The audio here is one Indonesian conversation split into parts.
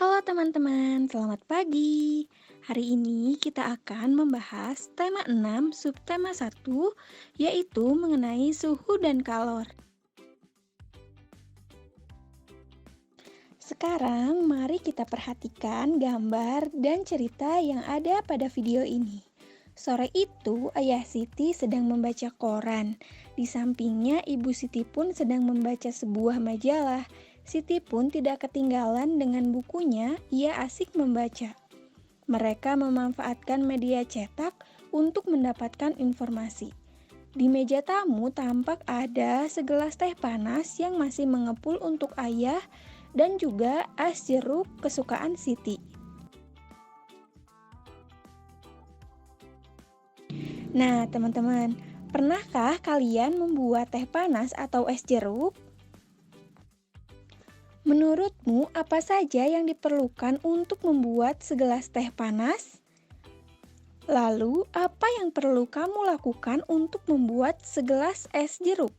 Halo teman-teman, selamat pagi. Hari ini kita akan membahas tema 6 subtema 1, yaitu mengenai suhu dan kalor. Sekarang mari kita perhatikan gambar dan cerita yang ada pada video ini. Sore itu ayah Siti sedang membaca koran. Di sampingnya ibu Siti pun sedang membaca sebuah majalah. Siti pun tidak ketinggalan dengan bukunya, ia asik membaca. Mereka memanfaatkan media cetak untuk mendapatkan informasi. Di meja tamu tampak ada segelas teh panas yang masih mengepul untuk ayah dan juga es jeruk kesukaan Siti. Nah, teman-teman, pernahkah kalian membuat teh panas atau es jeruk? Menurutmu, apa saja yang diperlukan untuk membuat segelas teh panas? Lalu, apa yang perlu kamu lakukan untuk membuat segelas es jeruk?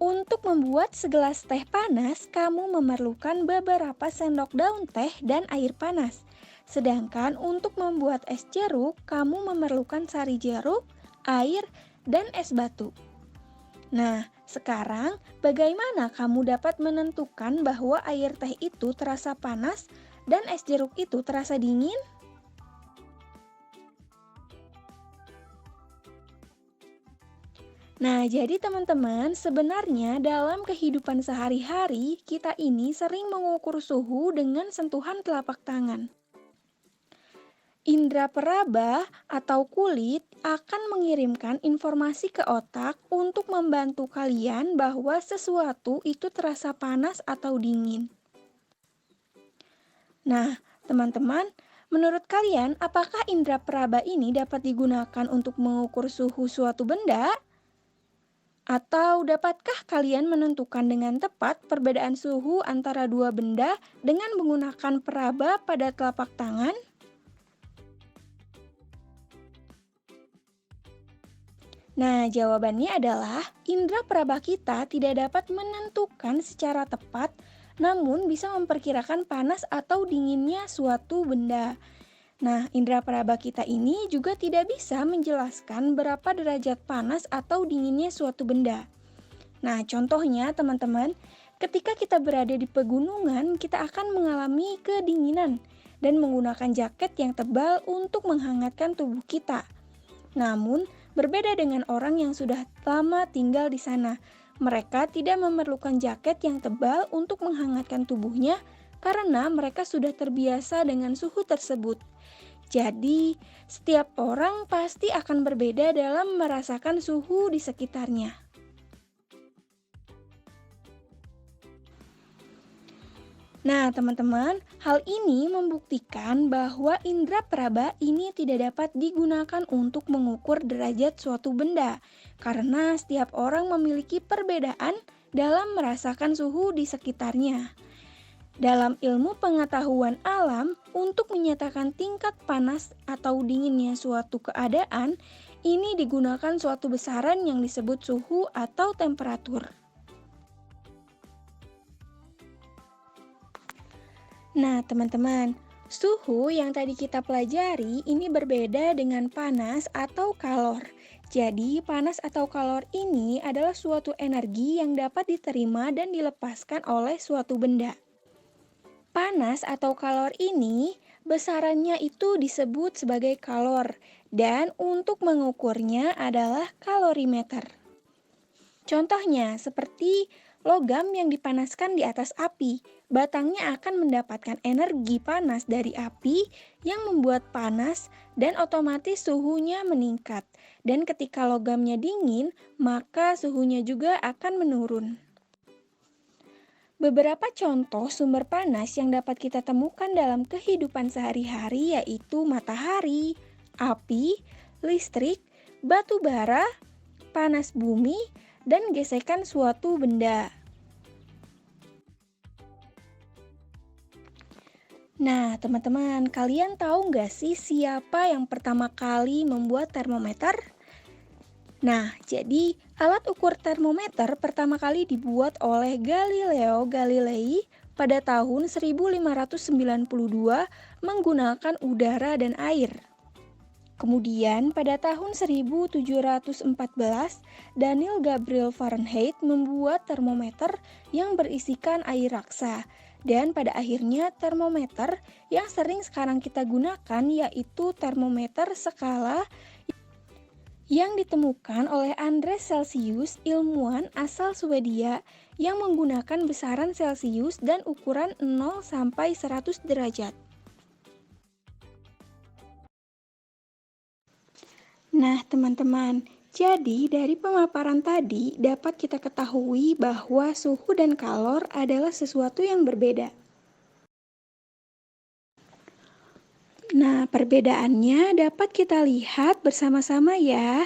Untuk membuat segelas teh panas, kamu memerlukan beberapa sendok daun teh dan air panas. Sedangkan untuk membuat es jeruk, kamu memerlukan sari jeruk, air, dan es batu. Nah, sekarang bagaimana kamu dapat menentukan bahwa air teh itu terasa panas dan es jeruk itu terasa dingin? Nah, jadi teman-teman, sebenarnya dalam kehidupan sehari-hari, kita ini sering mengukur suhu dengan sentuhan telapak tangan. Indra peraba atau kulit akan mengirimkan informasi ke otak untuk membantu kalian bahwa sesuatu itu terasa panas atau dingin. Nah, teman-teman, menurut kalian apakah indra peraba ini dapat digunakan untuk mengukur suhu suatu benda? Atau dapatkah kalian menentukan dengan tepat perbedaan suhu antara dua benda dengan menggunakan peraba pada telapak tangan? Nah, jawabannya adalah indera peraba kita tidak dapat menentukan secara tepat, namun bisa memperkirakan panas atau dinginnya suatu benda. Nah, indera peraba kita ini juga tidak bisa menjelaskan berapa derajat panas atau dinginnya suatu benda. Nah, contohnya teman-teman, ketika kita berada di pegunungan, kita akan mengalami kedinginan dan menggunakan jaket yang tebal untuk menghangatkan tubuh kita. Namun, berbeda dengan orang yang sudah lama tinggal di sana. Mereka tidak memerlukan jaket yang tebal untuk menghangatkan tubuhnya karena mereka sudah terbiasa dengan suhu tersebut. Jadi, setiap orang pasti akan berbeda dalam merasakan suhu di sekitarnya. Nah, teman-teman, hal ini membuktikan bahwa indera peraba ini tidak dapat digunakan untuk mengukur derajat suatu benda, karena setiap orang memiliki perbedaan dalam merasakan suhu di sekitarnya. Dalam ilmu pengetahuan alam, untuk menyatakan tingkat panas atau dinginnya suatu keadaan, ini digunakan suatu besaran yang disebut suhu atau temperatur. Nah, teman-teman, suhu yang tadi kita pelajari ini berbeda dengan panas atau kalor. Jadi, panas atau kalor ini adalah suatu energi yang dapat diterima dan dilepaskan oleh suatu benda. Panas atau kalor ini besarannya itu disebut sebagai kalor dan untuk mengukurnya adalah kalorimeter. Contohnya seperti logam yang dipanaskan di atas api, batangnya akan mendapatkan energi panas dari api yang membuat panas dan otomatis suhunya meningkat. Dan ketika logamnya dingin, maka suhunya juga akan menurun. Beberapa contoh sumber panas yang dapat kita temukan dalam kehidupan sehari-hari yaitu matahari, api, listrik, batu bara, panas bumi, dan gesekan suatu benda. Nah, teman-teman, kalian tahu nggak sih siapa yang pertama kali membuat termometer? Nah, jadi Alat ukur termometer pertama kali dibuat oleh Galileo Galilei pada tahun 1592 menggunakan udara dan air. Kemudian pada tahun 1714, Daniel Gabriel Fahrenheit membuat termometer yang berisikan air raksa. Dan pada akhirnya termometer yang sering sekarang kita gunakan yaitu termometer skala yang ditemukan oleh Andreas Celsius, ilmuwan asal Swedia yang menggunakan besaran Celsius dan ukuran 0 sampai 100 derajat. Nah, teman-teman, jadi dari pemaparan tadi dapat kita ketahui bahwa suhu dan kalor adalah sesuatu yang berbeda. Nah, perbedaannya dapat kita lihat bersama-sama ya.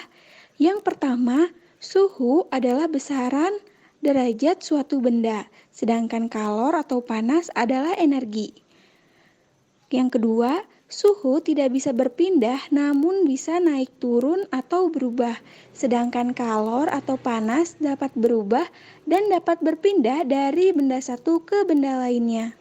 Yang pertama, suhu adalah besaran derajat suatu benda, sedangkan kalor atau panas adalah energi. Yang kedua, suhu tidak bisa berpindah namun bisa naik turun atau berubah, sedangkan kalor atau panas dapat berubah dan dapat berpindah dari benda satu ke benda lainnya.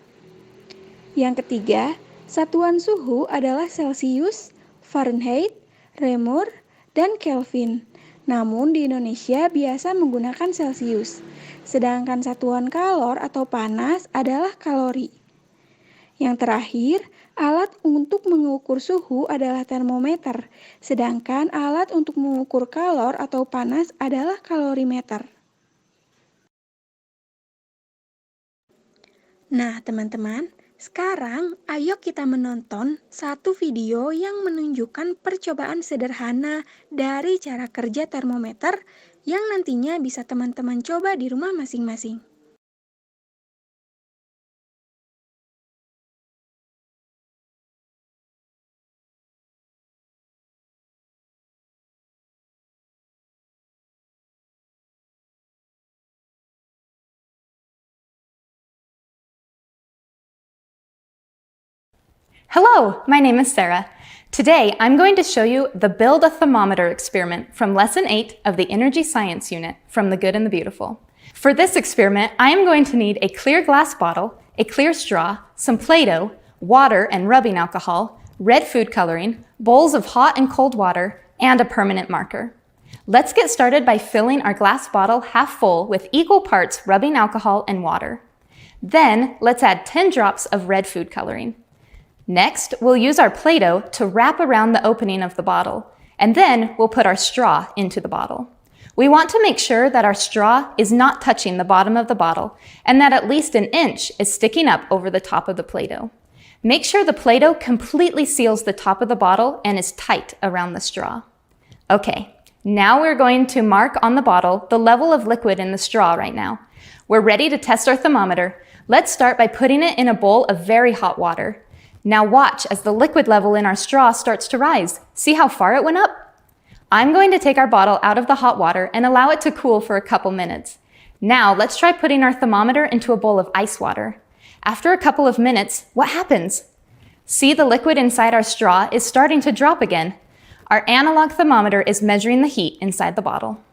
Yang ketiga, satuan suhu adalah Celsius, Fahrenheit, Reaumur, dan Kelvin. Namun di Indonesia biasa menggunakan Celsius, sedangkan satuan kalor atau panas adalah kalori. Yang terakhir, alat untuk mengukur suhu adalah termometer, sedangkan alat untuk mengukur kalor atau panas adalah kalorimeter. Nah, teman-teman, sekarang ayo kita menonton satu video yang menunjukkan percobaan sederhana dari cara kerja termometer yang nantinya bisa teman-teman coba di rumah masing-masing. Hello, my name is Sarah. Today, I'm going to show you the Build a Thermometer experiment from Lesson 8 of the Energy Science Unit from The Good and the Beautiful. For this experiment, I am going to need a clear glass bottle, a clear straw, some Play-Doh, water and rubbing alcohol, red food coloring, bowls of hot and cold water, and a permanent marker. Let's get started by filling our glass bottle half full with equal parts rubbing alcohol and water. Then, let's add 10 drops of red food coloring. Next, we'll use our Play-Doh to wrap around the opening of the bottle, and then we'll put our straw into the bottle. We want to make sure that our straw is not touching the bottom of the bottle and that at least an inch is sticking up over the top of the Play-Doh. Make sure the Play-Doh completely seals the top of the bottle and is tight around the straw. Okay, now we're going to mark on the bottle the level of liquid in the straw right now. We're ready to test our thermometer. Let's start by putting it in a bowl of very hot water. Now watch as the liquid level in our straw starts to rise. See how far it went up? I'm going to take our bottle out of the hot water and allow it to cool for a couple minutes. Now let's try putting our thermometer into a bowl of ice water. After a couple of minutes, what happens? See, the liquid inside our straw is starting to drop again. Our analog thermometer is measuring the heat inside the bottle.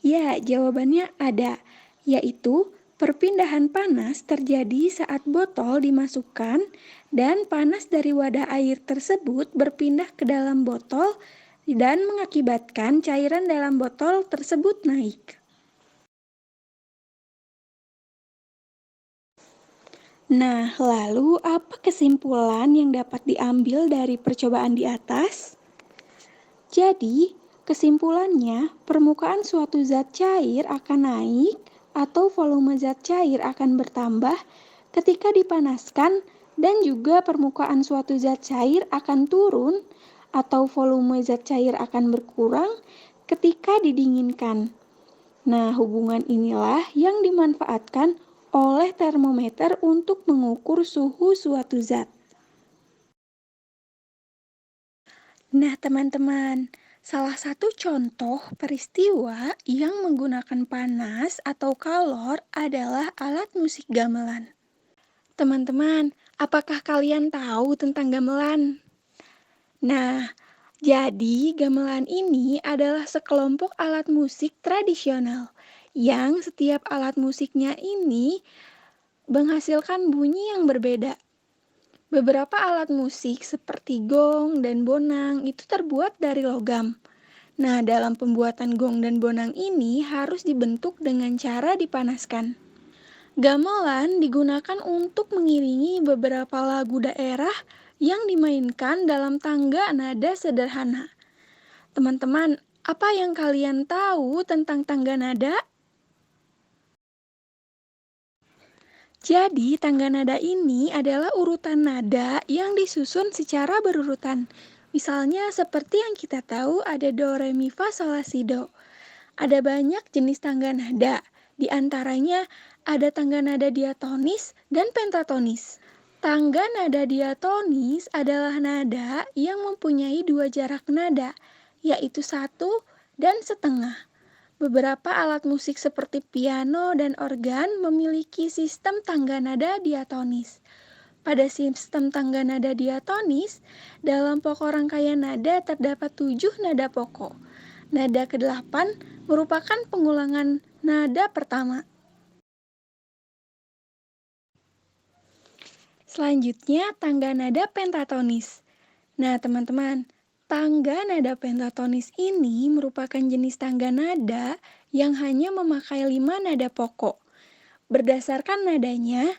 Ya, jawabannya ada, yaitu perpindahan panas terjadi saat botol dimasukkan dan panas dari wadah air tersebut berpindah ke dalam botol dan mengakibatkan cairan dalam botol tersebut naik. Nah, lalu apa kesimpulan yang dapat diambil dari percobaan di atas? Jadi, kesimpulannya, permukaan suatu zat cair akan naik atau volume zat cair akan bertambah ketika dipanaskan dan juga permukaan suatu zat cair akan turun atau volume zat cair akan berkurang ketika didinginkan. Nah, hubungan inilah yang dimanfaatkan oleh termometer untuk mengukur suhu suatu zat. Nah, teman-teman, salah satu contoh peristiwa yang menggunakan panas atau kalor adalah alat musik gamelan. Teman-teman, Apakah kalian tahu tentang gamelan? Nah, jadi gamelan ini adalah sekelompok alat musik tradisional yang setiap alat musiknya ini menghasilkan bunyi yang berbeda. Beberapa alat musik seperti gong dan bonang itu terbuat dari logam. Nah, dalam pembuatan gong dan bonang ini harus dibentuk dengan cara dipanaskan. Gamelan digunakan untuk mengiringi beberapa lagu daerah yang dimainkan dalam tangga nada sederhana. Teman-teman, apa yang kalian tahu tentang tangga nada? Jadi, tangga nada ini adalah urutan nada yang disusun secara berurutan. Misalnya seperti yang kita tahu ada do, re, mi, fa, sol, la, si, do. Ada banyak jenis tangga nada. Di antaranya ada tangga nada diatonis dan pentatonis. Tangga nada diatonis adalah nada yang mempunyai dua jarak nada, yaitu 1 dan setengah. Beberapa alat musik seperti piano dan organ memiliki sistem tangga nada diatonis. Pada sistem tangga nada diatonis, dalam pokok rangkaian nada terdapat 7 nada pokok. Nada ke-8 merupakan pengulangan nada pertama. Selanjutnya, tangga nada pentatonis. Nah, teman-teman, tangga nada pentatonis ini merupakan jenis tangga nada yang hanya memakai 5 nada pokok. Berdasarkan nadanya,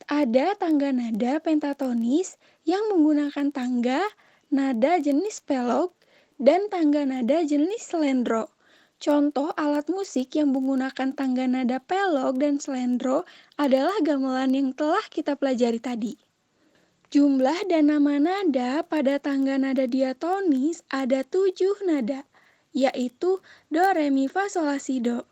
ada tangga nada pentatonis yang menggunakan tangga nada jenis pelog dan tangga nada jenis slendro. Contoh alat musik yang menggunakan tangga nada pelog dan slendro adalah gamelan yang telah kita pelajari tadi. Jumlah dan nama nada pada tangga nada diatonis ada 7 nada, yaitu do, re, mi, fa, sol, la, si, do.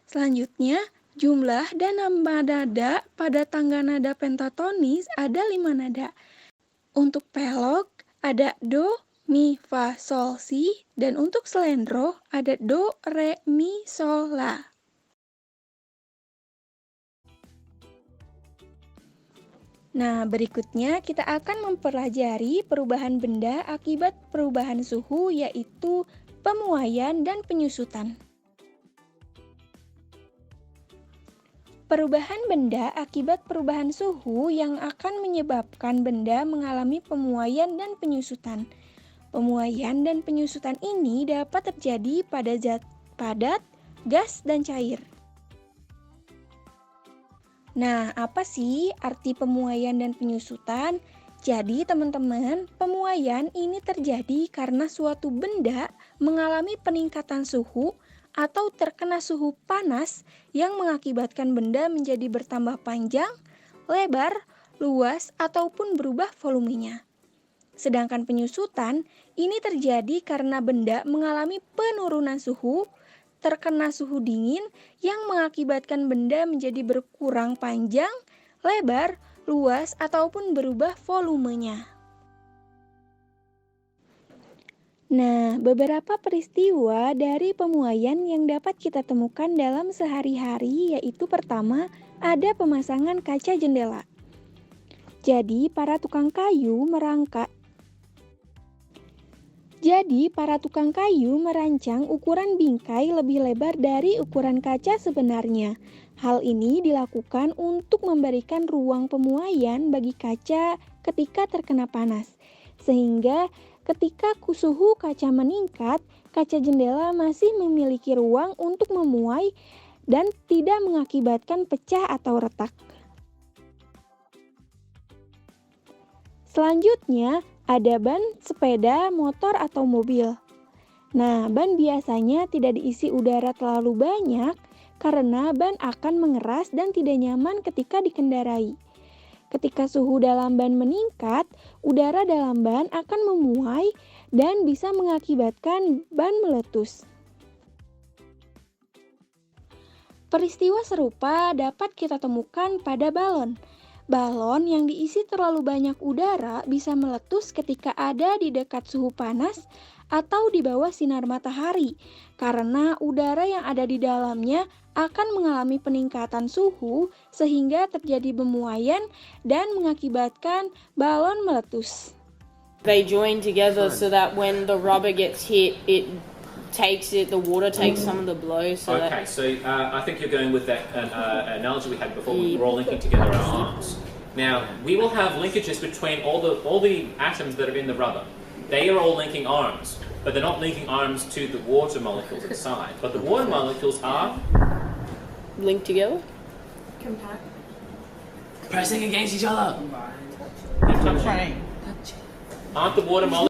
Selanjutnya, jumlah dan nama nada pada tangga nada pentatonis ada 5 nada. Untuk pelog ada do, mi, fa, sol, si, dan untuk slendro ada do, re, mi, sol, la. Nah, berikutnya kita akan mempelajari perubahan benda akibat perubahan suhu, yaitu pemuaian dan penyusutan. Perubahan benda akibat perubahan suhu yang akan menyebabkan benda mengalami pemuaian dan penyusutan. Pemuaian dan penyusutan ini dapat terjadi pada zat padat, gas, dan cair. Nah, apa sih arti pemuaian dan penyusutan? Jadi, teman-teman, pemuaian ini terjadi karena suatu benda mengalami peningkatan suhu atau terkena suhu panas yang mengakibatkan benda menjadi bertambah panjang, lebar, luas, ataupun berubah volumenya. Sedangkan penyusutan ini terjadi karena benda mengalami penurunan suhu, terkena suhu dingin yang mengakibatkan benda menjadi berkurang panjang, lebar, luas, ataupun berubah volumenya. Nah, beberapa peristiwa dari pemuaian yang dapat kita temukan dalam sehari-hari yaitu pertama, ada pemasangan kaca jendela. Jadi, para tukang kayu merancang ukuran bingkai lebih lebar dari ukuran kaca sebenarnya. Hal ini dilakukan untuk memberikan ruang pemuaian bagi kaca ketika terkena panas. Sehingga ketika suhu kaca meningkat, kaca jendela masih memiliki ruang untuk memuai dan tidak mengakibatkan pecah atau retak. Selanjutnya, ada ban sepeda, motor, atau mobil. Nah, ban biasanya tidak diisi udara terlalu banyak karena ban akan mengeras dan tidak nyaman ketika dikendarai. Ketika suhu dalam ban meningkat, udara dalam ban akan memuai dan bisa mengakibatkan ban meletus. Peristiwa serupa dapat kita temukan pada balon. Balon yang diisi terlalu banyak udara bisa meletus ketika ada di dekat suhu panas atau di bawah sinar matahari, karena udara yang ada di dalamnya akan mengalami peningkatan suhu sehingga terjadi pemuaian dan mengakibatkan balon meletus. They join together so that when the rubber gets hit, the water takes some of the blow. Okay, so I think you're going with that analogy we had before. We were all linking together our arms. Now we will have linkages between all the atoms that are in the rubber. They are all linking arms, but they're not linking arms to the water molecules inside. But the water molecules are linked together. Pressing against each other. aren't the water molecules.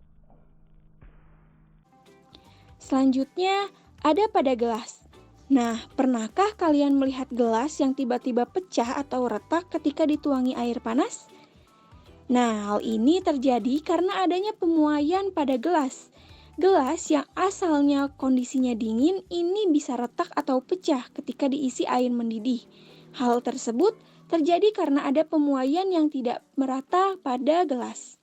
Selanjutnya, ada pada gelas. Nah, pernahkah kalian melihat gelas yang tiba-tiba pecah atau retak ketika dituangi air panas? Nah, hal ini terjadi karena adanya pemuaian pada gelas. Gelas yang asalnya kondisinya dingin ini bisa retak atau pecah ketika diisi air mendidih. Hal tersebut terjadi karena ada pemuaian yang tidak merata pada gelas.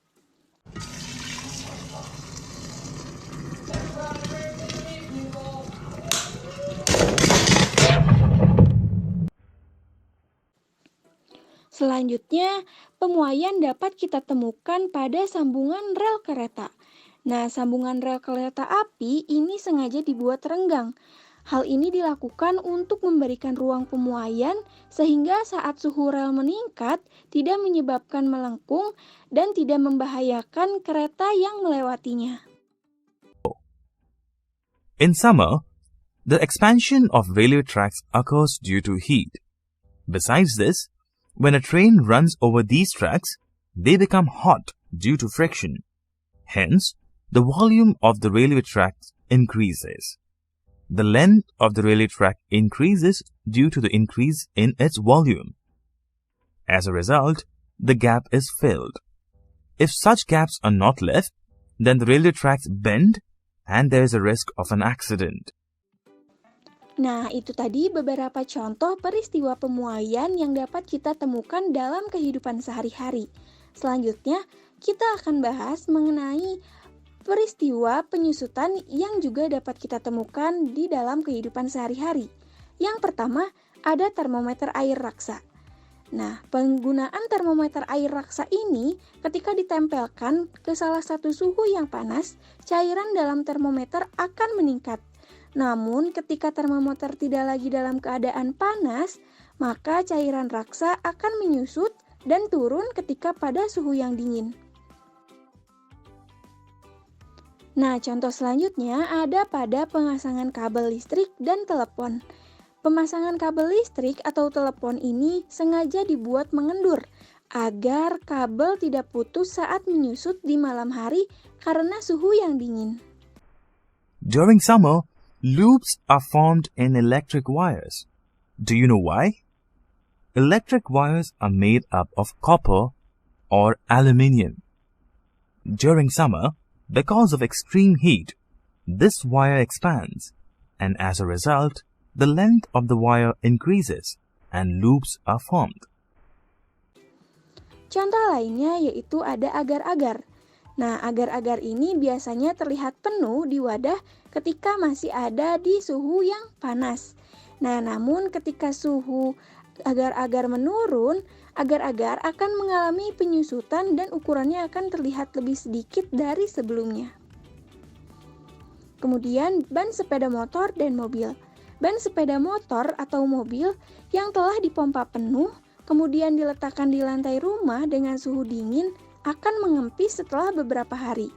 Selanjutnya, pemuaian dapat kita temukan pada sambungan rel kereta. Nah, sambungan rel kereta api ini sengaja dibuat renggang. Hal ini dilakukan untuk memberikan ruang pemuaian sehingga saat suhu rel meningkat tidak menyebabkan melengkung dan tidak membahayakan kereta yang melewatinya. In summer, the expansion of railway tracks occurs due to heat. Besides this, when a train runs over these tracks, they become hot due to friction. Hence, the volume of the railway tracks increases. The length of the railway track increases due to the increase in its volume. As a result, the gap is filled. If such gaps are not left, then the railway tracks bend and there is a risk of an accident. Nah, itu tadi beberapa contoh peristiwa pemuaian yang dapat kita temukan dalam kehidupan sehari-hari. Selanjutnya, kita akan bahas mengenai peristiwa penyusutan yang juga dapat kita temukan di dalam kehidupan sehari-hari. Yang pertama, ada termometer air raksa. Nah, penggunaan termometer air raksa ini ketika ditempelkan ke salah satu suhu yang panas, cairan dalam termometer akan meningkat. Namun, ketika termometer tidak lagi dalam keadaan panas, maka cairan raksa akan menyusut dan turun ketika pada suhu yang dingin. Nah, contoh selanjutnya ada pada pemasangan kabel listrik dan telepon. Pemasangan kabel listrik atau telepon ini sengaja dibuat mengendur agar kabel tidak putus saat menyusut di malam hari karena suhu yang dingin. During summer, loops are formed in electric wires. Do you know why? Electric wires are made up of copper or aluminium. During summer, because of extreme heat, this wire expands, and as a result, the length of the wire increases and loops are formed. Contoh lainnya yaitu ada agar-agar. Nah, agar-agar ini biasanya terlihat penuh di wadah ketika masih ada di suhu yang panas. Nah, namun ketika suhu agar-agar menurun, agar-agar akan mengalami penyusutan dan ukurannya akan terlihat lebih sedikit dari sebelumnya. Kemudian, ban sepeda motor dan mobil. Ban sepeda motor atau mobil yang telah dipompa penuh, kemudian diletakkan di lantai rumah dengan suhu dingin, akan mengempis setelah beberapa hari.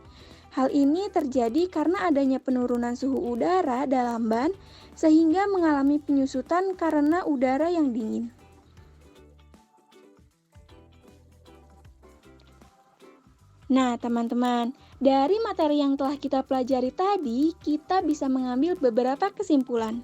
Hal ini terjadi karena adanya penurunan suhu udara dalam ban sehingga mengalami penyusutan karena udara yang dingin. Nah, teman-teman, dari materi yang telah kita pelajari tadi, kita bisa mengambil beberapa kesimpulan.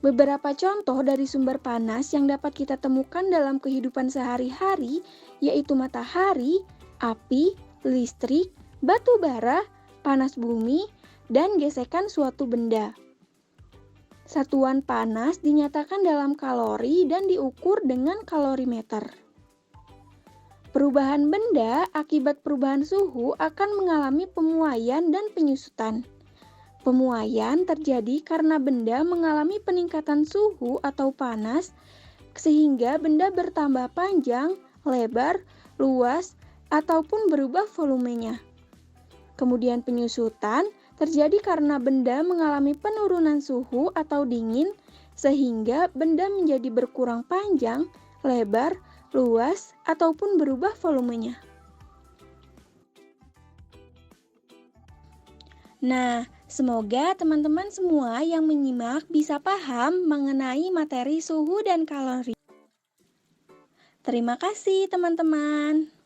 Beberapa contoh dari sumber panas yang dapat kita temukan dalam kehidupan sehari-hari yaitu matahari, api, listrik, batu bara, panas bumi, dan gesekan suatu benda. Satuan panas dinyatakan dalam kalori dan diukur dengan kalorimeter. Perubahan benda akibat perubahan suhu akan mengalami pemuaian dan penyusutan. Pemuaian terjadi karena benda mengalami peningkatan suhu atau panas, sehingga benda bertambah panjang, lebar, luas, ataupun berubah volumenya. Kemudian penyusutan terjadi karena benda mengalami penurunan suhu atau dingin, sehingga benda menjadi berkurang panjang, lebar, luas, ataupun berubah volumenya. Nah, semoga teman-teman semua yang menyimak bisa paham mengenai materi suhu dan kalori. Terima kasih teman-teman.